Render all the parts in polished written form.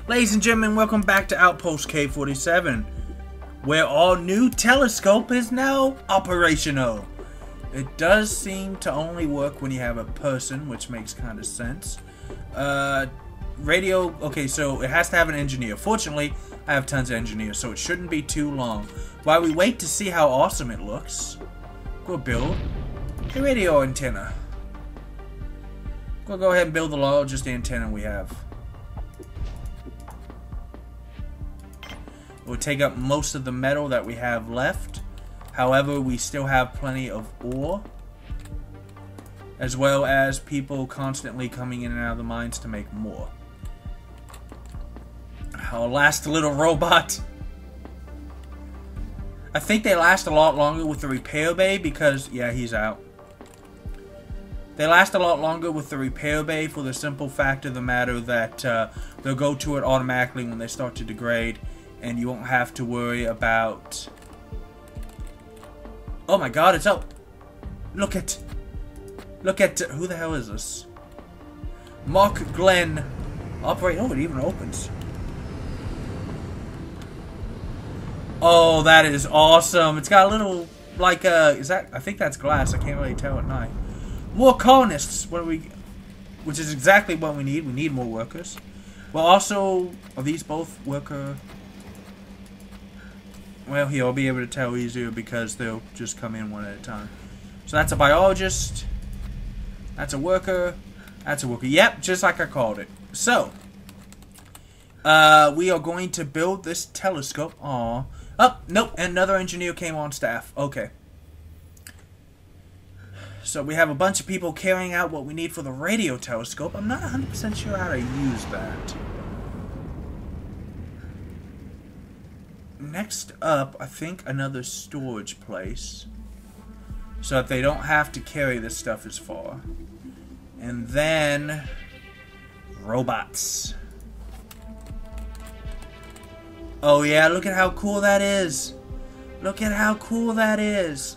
Ladies and gentlemen, welcome back to Outpost K47, where our new telescope is now operational. It does seem to only work when you have a person, which makes kind of sense. Radio, okay, so it has to have an engineer. Fortunately, I have tons of engineers, so it shouldn't be too long. While we wait to see how awesome it looks, we'll build a radio antenna. We'll go ahead and build the largest antenna we have. We'll take up most of the metal that we have left. However, we still have plenty of ore, as well as people constantly coming in and out of the mines to make more. Our last little robot. I think they last a lot longer with the repair bay because, yeah, he's out. They last a lot longer with the repair bay for the simple fact of the matter that they'll go to it automatically when they start to degrade, and you won't have to worry about... Oh my god, it's up! Look at... Who the hell is this? Mark Glenn. Operate... Oh, it even opens. Oh, that is awesome. It's got a little, like, is that... I think that's glass. I can't really tell at night. More colonists. What do we... Which is exactly what we need. We need more workers. Well, also... Are these both worker... Well, here, I'll be able to tell easier because they'll just come in one at a time. So that's a biologist. That's a worker. That's a worker. Yep, just like I called it. So, we are going to build this telescope. Aw. Oh, nope, another engineer came on staff. Okay. So we have a bunch of people carrying out what we need for the radio telescope. I'm not 100% sure how to use that. Next up, I think another storage place, so that they don't have to carry this stuff as far. And then robots. Oh yeah, look at how cool that is. Look at how cool that is.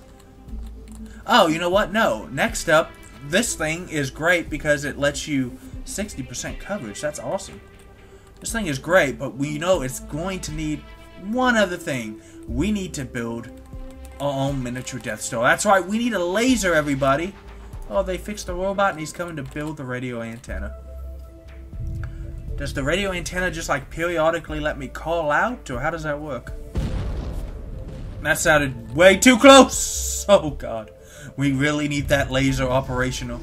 Oh, you know what? No. Next up, this thing is great because it lets you 60% coverage. That's awesome. This thing is great, but we know it's going to need one other thing. We need to build our own miniature Death Star. That's right, we need a laser, everybody. Oh, they fixed the robot and he's coming to build the radio antenna. Does the radio antenna just like periodically let me call out, or how does that work? That sounded way too close. Oh god, we really need that laser operational.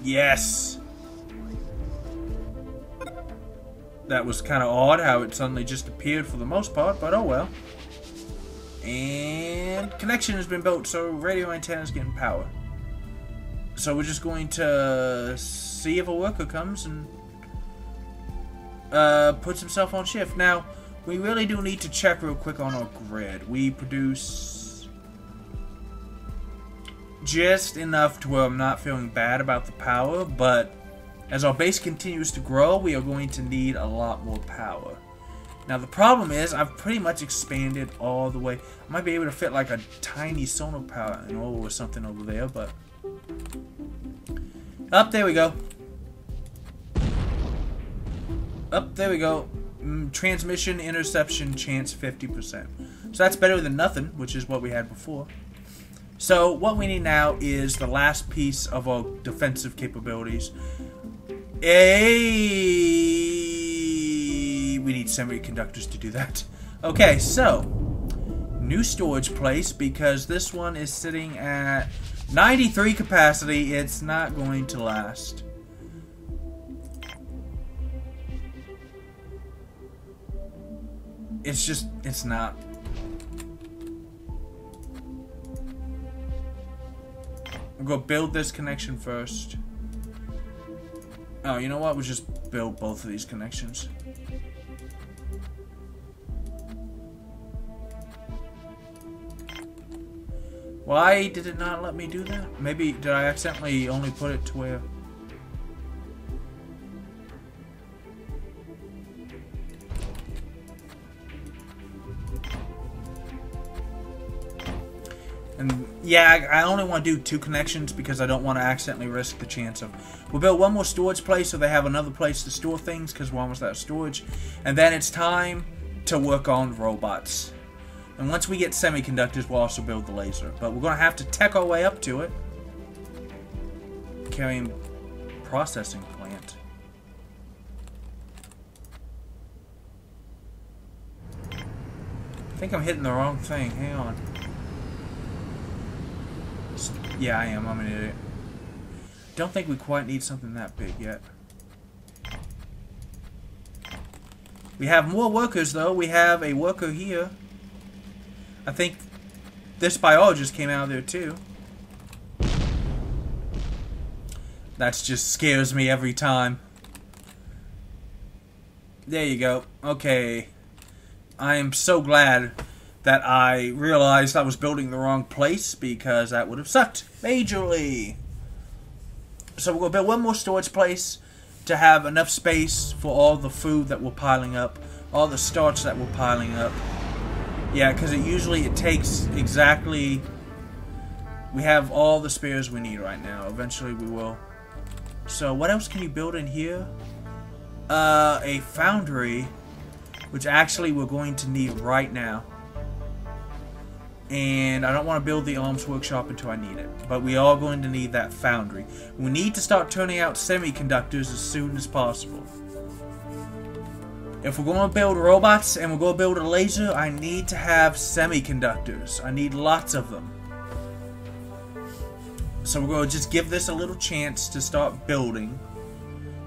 Yes. That was kind of odd how it suddenly just appeared for the most part, but oh well. And connection has been built, so radio antenna is getting power. So we're just going to see if a worker comes and puts himself on shift. Now, we really do need to check real quick on our grid. We produce just enough to where I'm not feeling bad about the power, but as our base continues to grow, we are going to need a lot more power. Now the problem is, I've pretty much expanded all the way. I might be able to fit like a tiny solar power or something over there, but... Up, there we go. Up, there we go. Transmission interception chance 50%. So that's better than nothing, which is what we had before. So what we need now is the last piece of our defensive capabilities. We need semiconductors to do that. Okay, so new storage place, because this one is sitting at 93 capacity. It's not going to last. It's not. We'll go build this connection first. Oh, you know what? We'll just build both of these connections. Why did it not let me do that? Maybe, did I accidentally only put it to where... And Yeah, I only want to do 2 connections because I don't want to accidentally risk the chance of... We'll build one more storage place so they have another place to store things because we're almost out of storage. And then it's time to work on robots. And once we get semiconductors, we'll also build the laser. But we're going to have to tech our way up to it. Carrying processing plant. I think I'm hitting the wrong thing. Hang on. Yeah, I am. I'm an idiot. Don't think we quite need something that big yet. We have more workers, though. We have a worker here. I think this biologist came out of there, too. That just scares me every time. There you go. Okay. I am so glad that I realized I was building the wrong place because that would have sucked majorly. So we're going to build one more storage place to have enough space for all the food that we're piling up, all the starch that we're piling up. Yeah, because it takes exactly... We have all the spares we need right now. Eventually we will. So what else can you build in here? A foundry, which actually we're going to need right now. And I don't want to build the arms workshop until I need it. But we are going to need that foundry. We need to start turning out semiconductors as soon as possible. If we're going to build robots and we're going to build a laser, I need to have semiconductors. I need lots of them. So we're going to just give this a little chance to start building.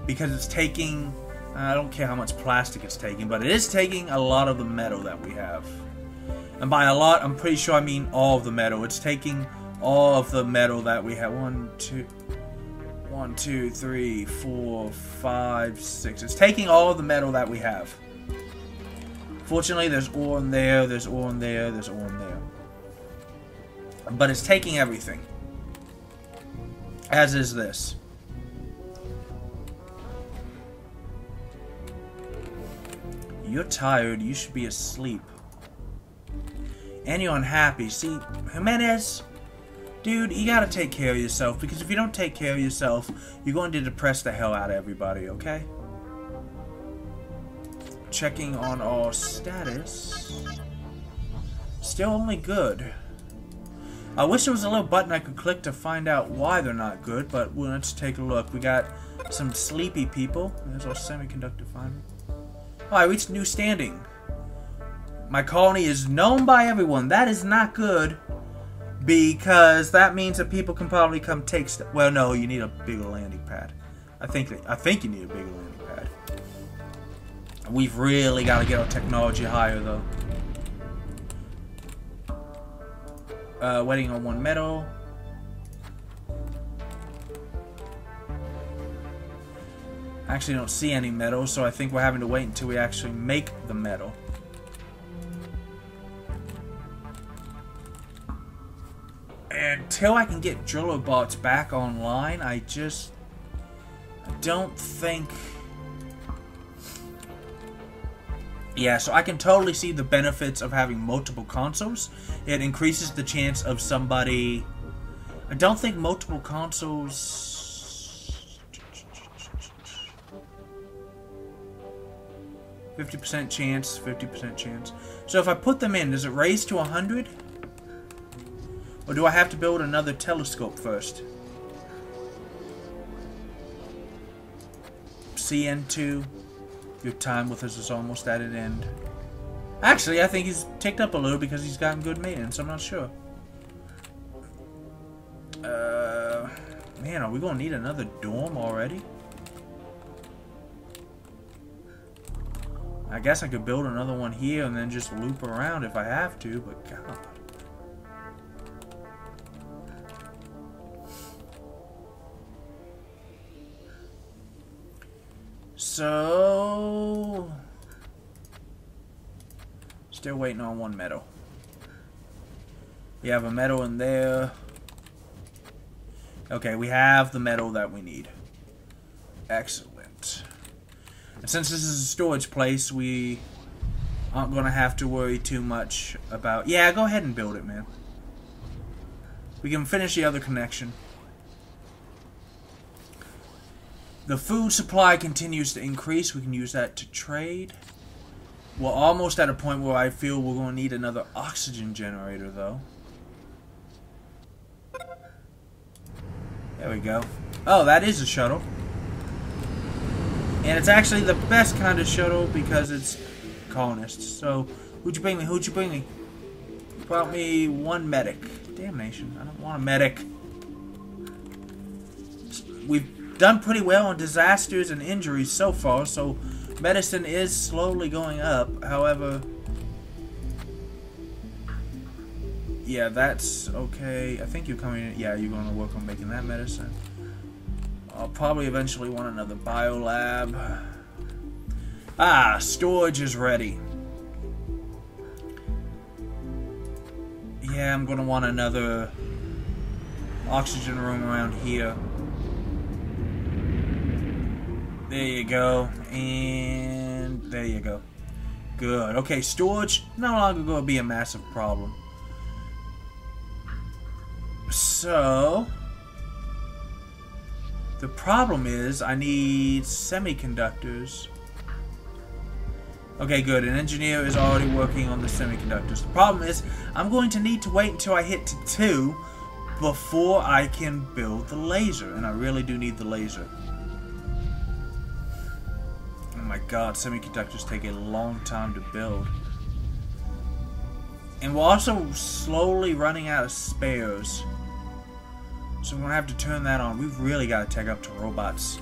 Because it's taking... I don't care how much plastic it's taking, but it is taking a lot of the metal that we have. And by a lot, I'm pretty sure I mean all of the metal. It's taking all of the metal that we have. 1, 2, 3, 4, 5, 6. It's taking all of the metal that we have. Fortunately, there's ore in there, there's ore in there, there's ore in there. But it's taking everything. As is this. You're tired. You should be asleep. And you're unhappy. See, Jimenez, dude, you gotta take care of yourself. Because if you don't take care of yourself, you're going to depress the hell out of everybody, okay? Checking on our status. Still only good. I wish there was a little button I could click to find out why they're not good, but let's take a look. We got some sleepy people. There's our semiconductor finder. Oh, I reached new standing. My colony is known by everyone. That is not good, because that means that people can probably come take stuff. Well, no, you need a bigger landing pad. I think you need a bigger landing pad. We've really got to get our technology higher, though. Waiting on one metal. Actually, don't see any metal, so I think we're having to wait until we actually make the metal. Until I can get driller bots back online, I don't think... Yeah, so I can totally see the benefits of having multiple consoles. It increases the chance of somebody... I don't think multiple consoles... 50% chance, 50% chance. So if I put them in, does it raise to 100? Or do I have to build another telescope first? CN2, your time with us is almost at an end. Actually, I think he's ticked up a little because he's gotten good maintenance. I'm not sure. Man, are we going to need another dorm already? I guess I could build another one here and then just loop around if I have to, but God. So... Still waiting on one metal. We have a metal in there. Okay, we have the metal that we need. Excellent. And since this is a storage place, we aren't going to have to worry too much about... Yeah, go ahead and build it, man. We can finish the other connection. The food supply continues to increase. We can use that to trade. We're almost at a point where I feel we're going to need another oxygen generator, though. There we go. Oh, that is a shuttle. And it's actually the best kind of shuttle because it's colonists. So, who'd you bring me? Who'd you bring me? Brought me one medic. Damnation, I don't want a medic. We've done pretty well on disasters and injuries so far, so medicine is slowly going up. However, yeah, that's okay. I think you're coming in. Yeah, you're going to work on making that medicine. I'll probably eventually want another biolab. Ah, storage is ready. Yeah, I'm going to want another oxygen room around here. There you go. And there you go. Good. Okay, storage no longer going to be a massive problem. So, the problem is I need semiconductors. Okay, good. An engineer is already working on the semiconductors. The problem is I'm going to need to wait until I hit to 2 before I can build the laser. And I really do need the laser. Oh my god, semiconductors take a long time to build. And we're also slowly running out of spares. So we're going to have to turn that on. We've really got to take up to robots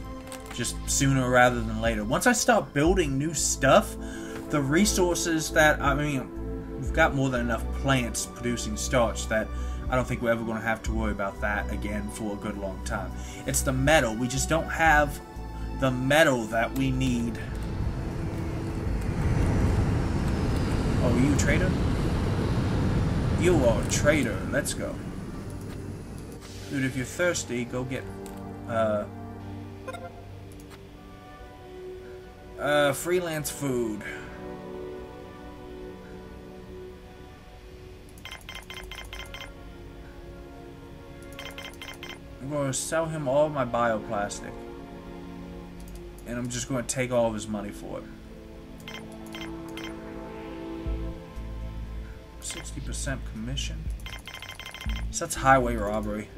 just sooner rather than later. Once I start building new stuff, the resources that, I mean, we've got more than enough plants producing starch that I don't think we're ever going to have to worry about that again for a good long time. It's the metal. We just don't have the metal that we need. Oh, are you a trader? You are a trader. Let's go. Dude, if you're thirsty, go get freelance food. I'm going to sell him all of my bioplastic. And I'm just going to take all of his money for it. 60% commission. So that's highway robbery.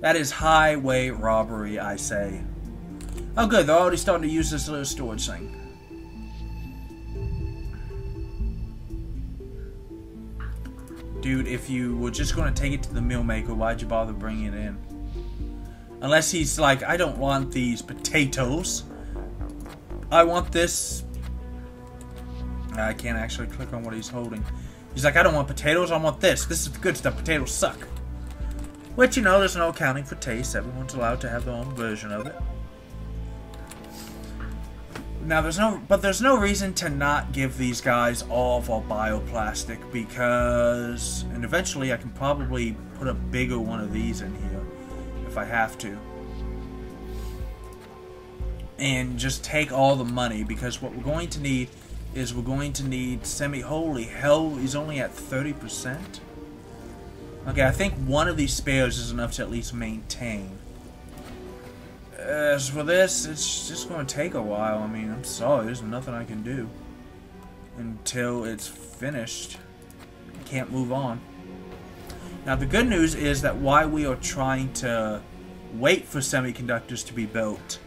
That is highway robbery, I say. Oh good, they're already starting to use this little storage thing. Dude, if you were just going to take it to the meal maker, why'd you bother bringing it in? Unless he's like, I don't want these potatoes. I want this. I can't actually click on what he's holding. He's like, I don't want potatoes, I want this. This is the good stuff. Potatoes suck. Which, you know, there's no accounting for taste. Everyone's allowed to have their own version of it. Now, there's no reason to not give these guys all of our bioplastic because, and eventually I can probably put a bigger one of these in here if I have to. And just take all the money because what we're going to need is we're going to need holy hell, he's only at 30%. Okay, I think one of these spares is enough to at least maintain. As for this, it's just going to take a while. I mean, I'm sorry, there's nothing I can do until it's finished. I can't move on. Now, the good news is that while we are trying to wait for semiconductors to be built,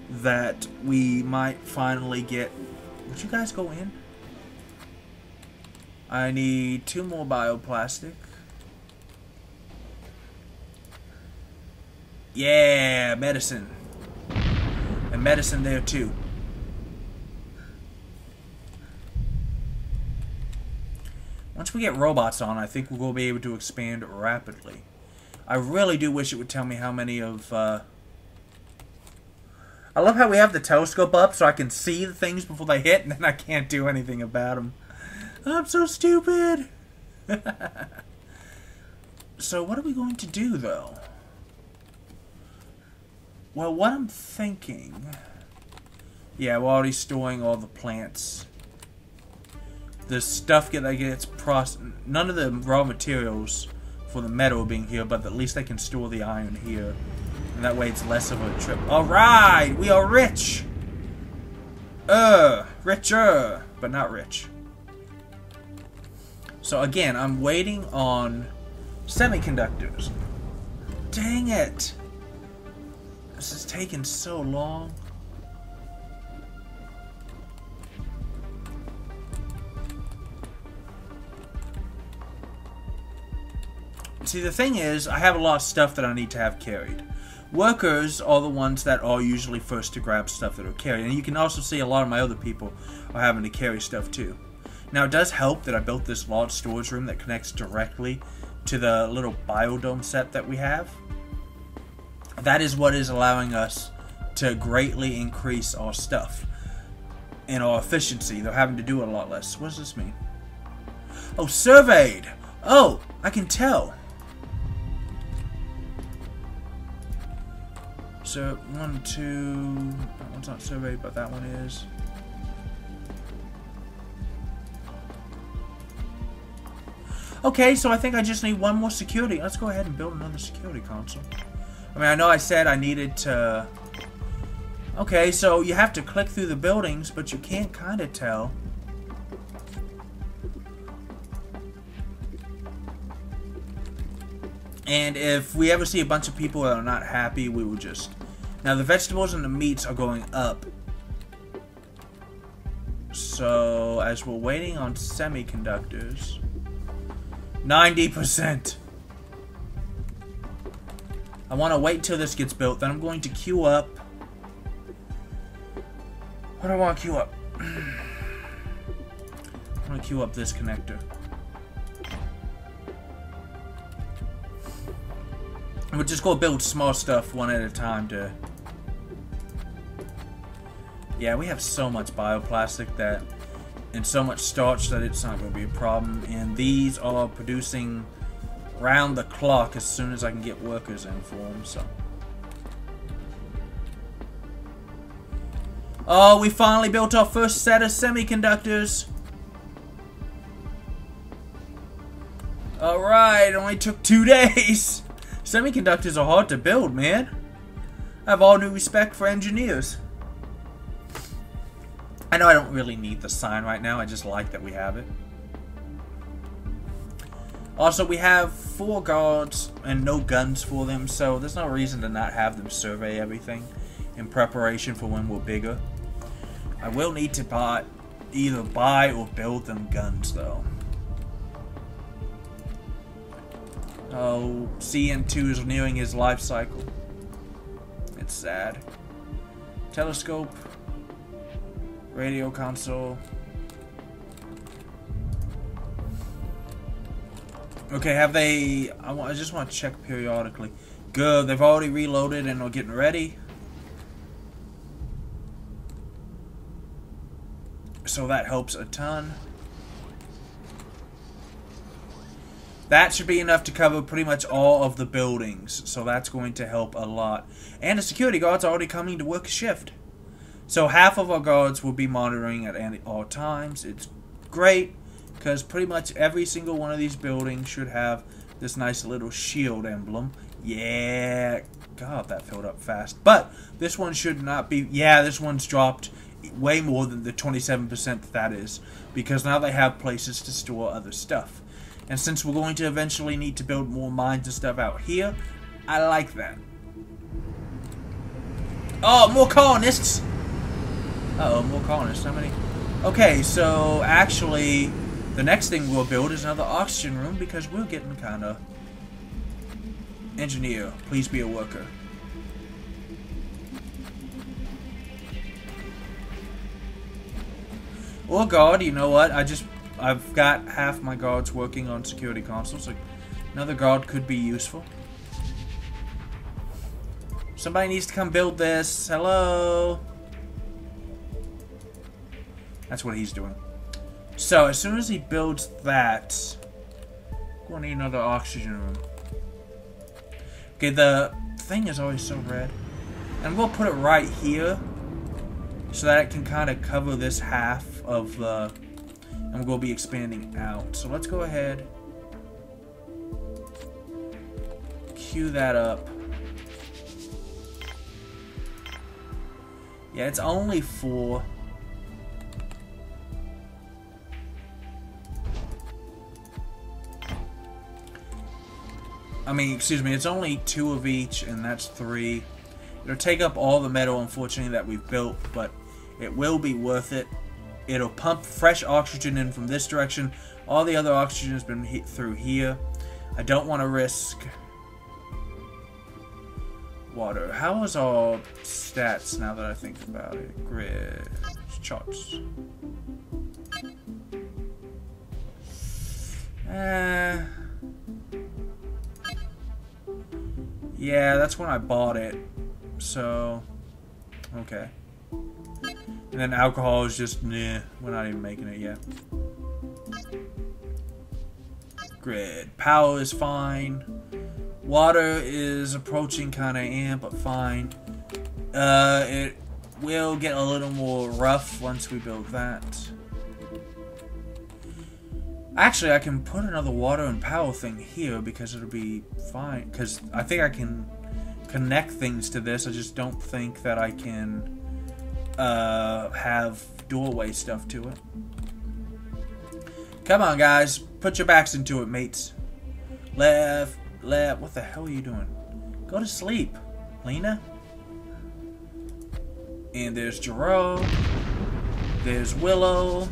that we might finally get... Would you guys go in? I need 2 more bioplastic. Yeah, medicine. And medicine there too. Once we get robots on, I think we'll be able to expand rapidly. I really do wish it would tell me how many of... I love how we have the telescope up so I can see the things before they hit, and then I can't do anything about them. I'm so stupid! So what are we going to do, though? Well, what I'm thinking Yeah, we're already storing all the plants. The stuff that gets processed. None of the raw materials for the metal are being here, but at least they can store the iron here. And that way it's less of a trip. Alright! We are rich! Richer! But not rich. So again, I'm waiting on semiconductors. Dang it! This is taking so long. See, the thing is, I have a lot of stuff that I need to have carried. Workers are the ones that are usually first to grab stuff that are carried. And you can also see a lot of my other people are having to carry stuff too. Now, it does help that I built this large storage room that connects directly to the little biodome set that we have. That is what is allowing us to greatly increase our stuff and our efficiency. They're having to do a lot less. What does this mean? Oh, surveyed! Oh, I can tell. So, 1, 2... That one's not surveyed, but that one is. Okay, so I think I just need one more security. Let's go ahead and build another security console. I mean, I know I said I needed to... Okay, so you have to click through the buildings, but you can't kind of tell. And if we ever see a bunch of people that are not happy, we will just... Now, the vegetables and the meats are going up. So, as we're waiting on semiconductors... 90%! I want to wait till this gets built, then I'm going to queue up... What do I want to queue up? I want to queue up this connector. We'll just go build small stuff one at a time to... Yeah, we have so much bioplastic that... And so much starch that it's not going to be a problem. And these are producing round the clock as soon as I can get workers in for them, so... Oh, we finally built our first set of semiconductors! Alright, it only took 2 days! Semiconductors are hard to build, man. I have all due respect for engineers. I know I don't really need the sign right now, I just like that we have it. Also, we have 4 guards and no guns for them, so there's no reason to not have them survey everything in preparation for when we're bigger. I will need to either buy or build them guns, though. Oh, CN2 is nearing his life cycle. It's sad. Telescope. Radio console. Okay, have they... I just want to check periodically. Good, they've already reloaded and are getting ready. So that helps a ton. That should be enough to cover pretty much all of the buildings. So that's going to help a lot. And the security guards are already coming to work a shift. So half of our guards will be monitoring at all times. It's great because pretty much every single one of these buildings should have this nice little shield emblem. Yeah. God, that filled up fast. But this one should not be... Yeah, this one's dropped way more than the 27% that is. Because now they have places to store other stuff. And since we're going to eventually need to build more mines and stuff out here, I like that. Oh, more colonists! Uh-oh, more colonists. How many? Okay, so actually, the next thing we'll build is another oxygen room because we're getting kind of... Engineer, please be a worker. Or guard, you know what? I've got half my guards working on security consoles, so another guard could be useful. Somebody needs to come build this. Hello? That's what he's doing. So, as soon as he builds that, we're gonna need another oxygen room. Okay, the thing is always so red. And we'll put it right here. so that it can kind of cover this half of the, and we're going to be expanding out. So let's go ahead, queue that up. Yeah, it's only 4. I mean, excuse me, it's only 2 of each, and that's 3. It'll take up all the metal, unfortunately, that we've built, but it will be worth it. It'll pump fresh oxygen in from this direction. All the other oxygen has been hit through here. I don't want to risk water. How is our stats now that I think about it? Grid charts. Yeah, that's when I bought it. So, okay. And then alcohol is just, nah, we're not even making it yet. Grid. Power is fine. Water is approaching kind of amp, but fine. It will get a little more rough once we build that. Actually, I can put another water and power thing here because it'll be fine. Because I think I can connect things to this. I just don't think that I can have doorway stuff to it. Come on, guys. Put your backs into it, mates. Left. What the hell are you doing? Go to sleep, Lena. And there's Jerome. There's Willow.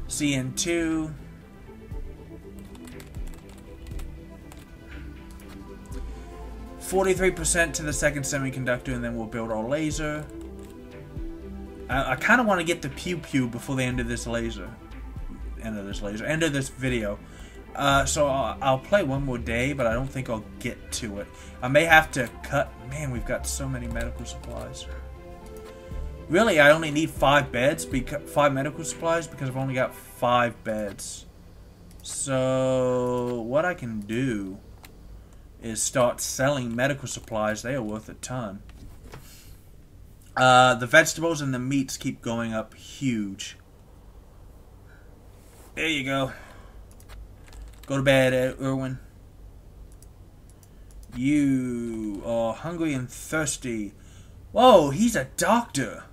CN2. %43% to the second semiconductor, and then we'll build our laser. I kind of want to get the pew pew before the end of this laser. End of this video. So I'll play one more day, but I don't think I'll get to it. I may have to cut. Man, we've got so many medical supplies. Really, I only need 5 beds, 5 medical supplies, because I've only got 5 beds. So what I can do is start selling medical supplies. They are worth a ton. The vegetables and the meats keep going up huge. There you go. Go to bed, Irwin. You are hungry and thirsty. Whoa, he's a doctor.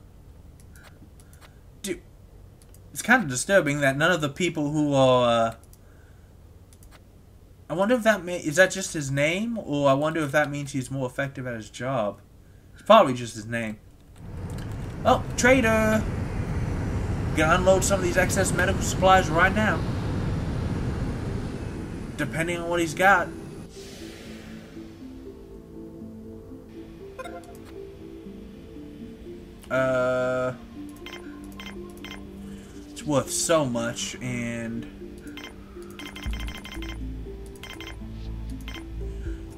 Dude, it's kind of disturbing that none of the people who are... I wonder if that is that just his name, or I wonder if that means he's more effective at his job. It's probably just his name. Oh, trader! Gonna unload some of these excess medical supplies right now. Depending on what he's got. It's worth so much, and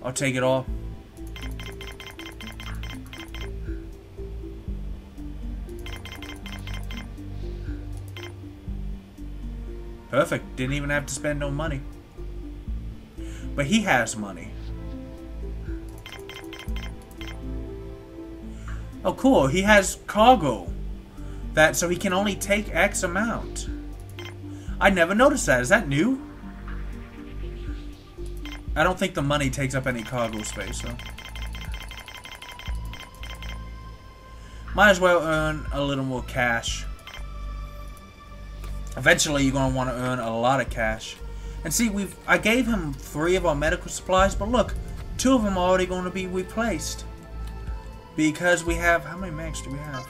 I'll take it all. Perfect. Didn't even have to spend no money. But he has money. Oh, cool. He has cargo. So he can only take X amount. I never noticed that. Is that new? I don't think the money takes up any cargo space, so. Might as well earn a little more cash. Eventually, you're going to want to earn a lot of cash. And see, I gave him 3 of our medical supplies, but look, 2 of them are already going to be replaced. Because we have, how many medics do we have?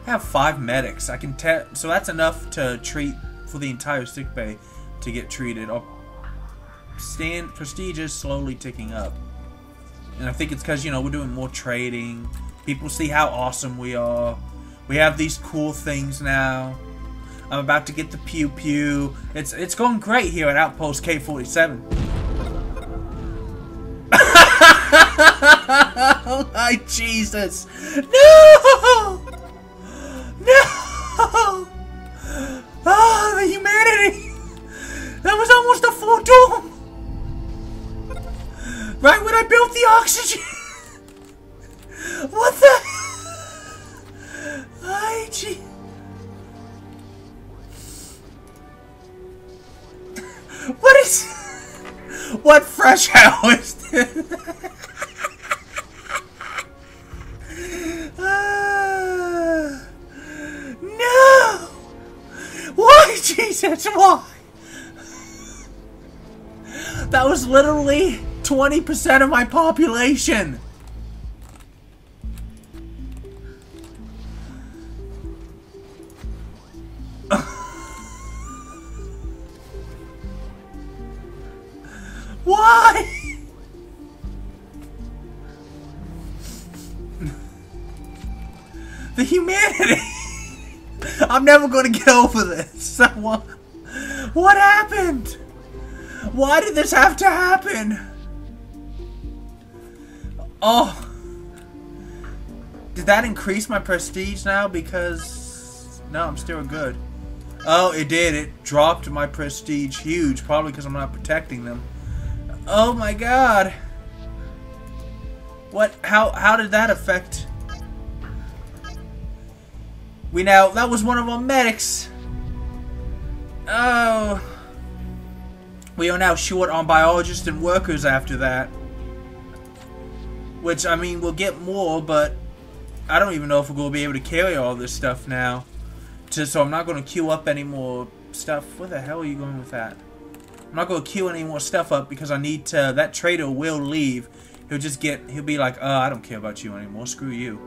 I have 5 medics. I can so that's enough to treat for the entire sick bay to get treated. Our prestige is slowly ticking up. And I think it's because, you know, we're doing more trading. People see how awesome we are. We have these cool things now. I'm about to get the pew pew. It's going great here at Outpost K47. Oh my Jesus! No! No! Oh, the humanity! That was almost a full doom. Right when I built the oxygen. fresh hell is this? No! Why, Jesus, why? That was literally 20% of my population. Why? The humanity. I'm never going to get over this. What happened? Why did this have to happen? Oh. Did that increase my prestige now? Because... no, I'm still good. Oh, it did. It dropped my prestige huge. Probably because I'm not protecting them. Oh my god. What? How did that affect... that was one of our medics. Oh. We are now short on biologists and workers after that. Which, I mean, we'll get more, but I don't even know if we're going to be able to carry all this stuff now. So I'm not going to queue up any more stuff. Where the hell are you going with that? I'm not going to queue any more stuff up because I need to... that trader will leave. He'll be like, I don't care about you anymore. Screw you.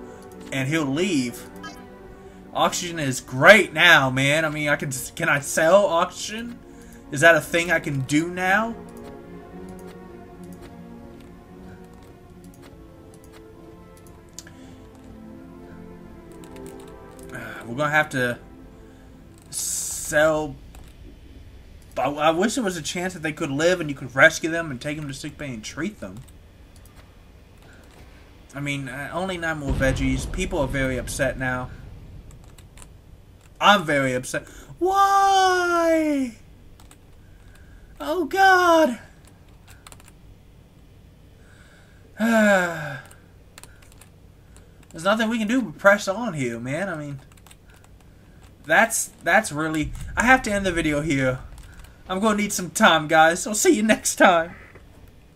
And he'll leave. Oxygen is great now, man. I mean, can I sell oxygen? Is that a thing I can do now? We're gonna have to sell. I wish there was a chance that they could live and you could rescue them and take them to sickbay and treat them. I mean, only 9 more veggies. People are very upset now. I'm very upset. Why? Oh God. There's nothing we can do but press on here, man. I mean, that's really... I have to end the video here. I'm going to need some time, guys. I'll see you next time.